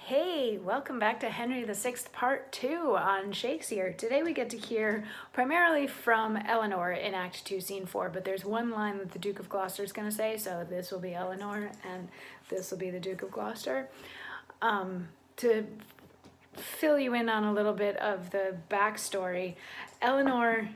Hey, welcome back to Henry VI Part 2 on Shakesyear. Today we get to hear primarily from Elianor in Act 2, Scene 4, but there's one line that the Duke of Gloucester is going to say, so this will be Elianor and this will be the Duke of Gloucester. To fill you in on a little bit of the backstory, Elianor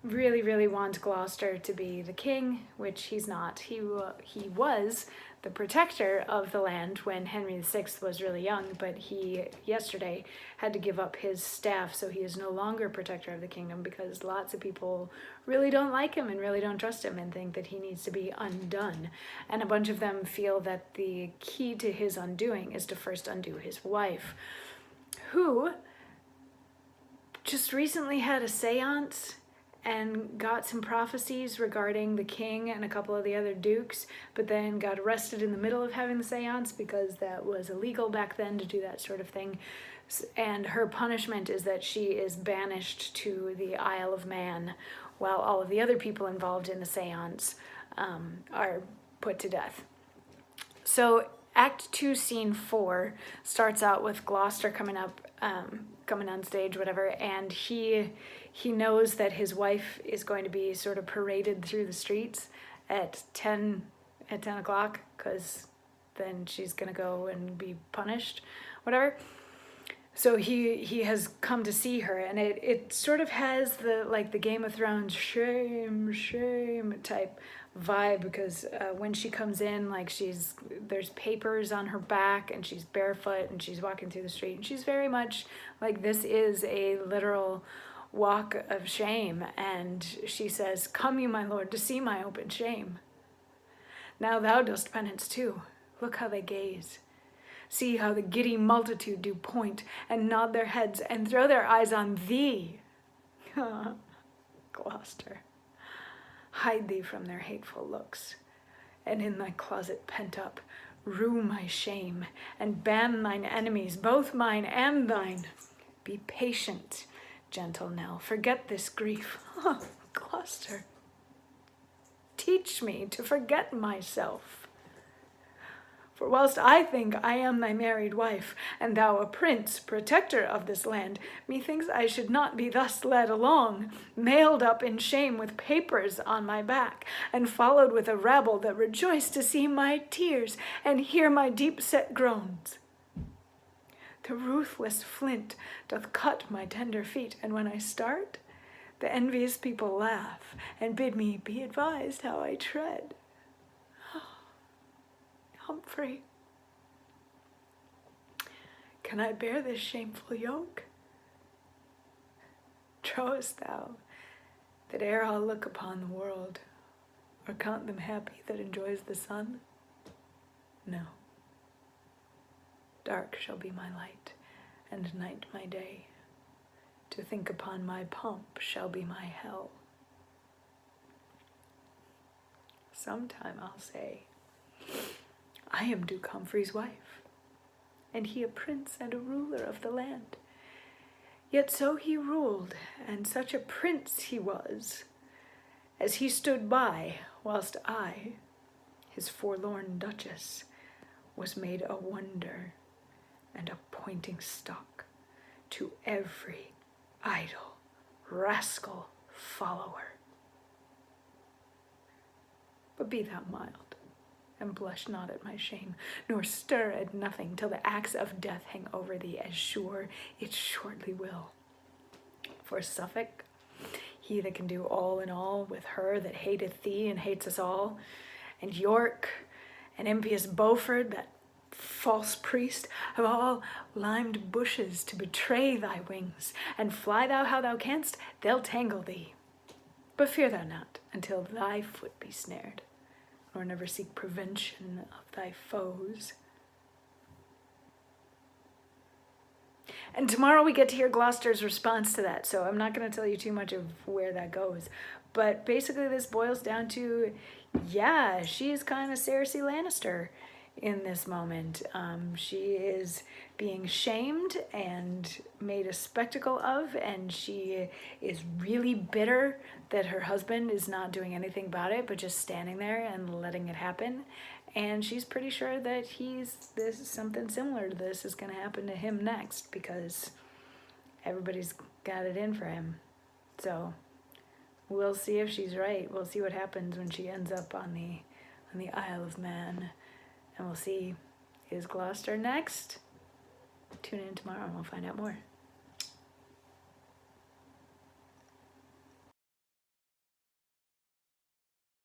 really wants Gloucester to be the king, which he's not. He was the protector of the land when Henry VI was really young, but he yesterday had to give up his staff, so he is no longer protector of the kingdom because lots of people really don't like him and really don't trust him and think that he needs to be undone. And a bunch of them feel that the key to his undoing is to first undo his wife, who just recently had a seance and got some prophecies regarding the king and a couple of the other dukes, but then got arrested in the middle of having the seance because that was illegal back then to do that sort of thing. And her punishment is that she is banished to the Isle of Man while all of the other people involved in the seance are put to death. So Act 2, Scene 4 starts out with Gloucester coming on stage, whatever, and he knows that his wife is going to be sort of paraded through the streets at 10 o'clock, because then she's gonna go and be punished, whatever. So he has come to see her, and it sort of has the Game of Thrones shame type vibe, because when she comes in, there's papers on her back and she's barefoot and she's walking through the street, and she's very much like, this is a literal walk of shame. And she says, "Come you, my lord, to see my open shame. Now thou dost penance too. Look how they gaze. See how the giddy multitude do point and nod their heads and throw their eyes on thee. Gloucester, hide thee from their hateful looks, and in thy closet pent up, rue my shame, and ban thine enemies, both mine and thine. Be patient, gentle Nell, forget this grief. Gloucester, teach me to forget myself. For whilst I think I am thy married wife, and thou a prince, protector of this land, methinks I should not be thus led along, nailed up in shame with papers on my back, and followed with a rabble that rejoice to see my tears and hear my deep-set groans. The ruthless flint doth cut my tender feet, and when I start, the envious people laugh and bid me be advised how I tread. Humphrey, can I bear this shameful yoke? Trowest thou that ere I'll look upon the world, or count them happy that enjoys the sun? No. Dark shall be my light, and night my day. To think upon my pomp shall be my hell. Sometime I'll say, I am Duke Humphrey's wife, and he a prince and a ruler of the land. Yet so he ruled, and such a prince he was, as he stood by, whilst I, his forlorn duchess, was made a wonder and a pointing stock to every idle, rascal follower. But be thou mild, and blush not at my shame, nor stir at nothing till the axe of death hang over thee, as sure it shortly will. For Suffolk, he that can do all in all with her that hateth thee and hates us all, and York, and impious Beaufort, that false priest, have all limed bushes to betray thy wings, and fly thou how thou canst, they'll tangle thee. But fear thou not until thy foot be snared, nor never seek prevention of thy foes. And tomorrow we get to hear Gloucester's response to that, so I'm not going to tell you too much of where that goes. But basically this boils down to, yeah, she's kind of Cersei Lannister in this moment. She is being shamed and made a spectacle of, and she is really bitter that her husband is not doing anything about it, but just standing there and letting it happen. And she's pretty sure that this is something similar to this is going to happen to him next, because everybody's got it in for him. So we'll see if she's right. We'll see what happens when she ends up on the Isle of Man. And we'll see, is Gloucester next? Tune in tomorrow and we'll find out more.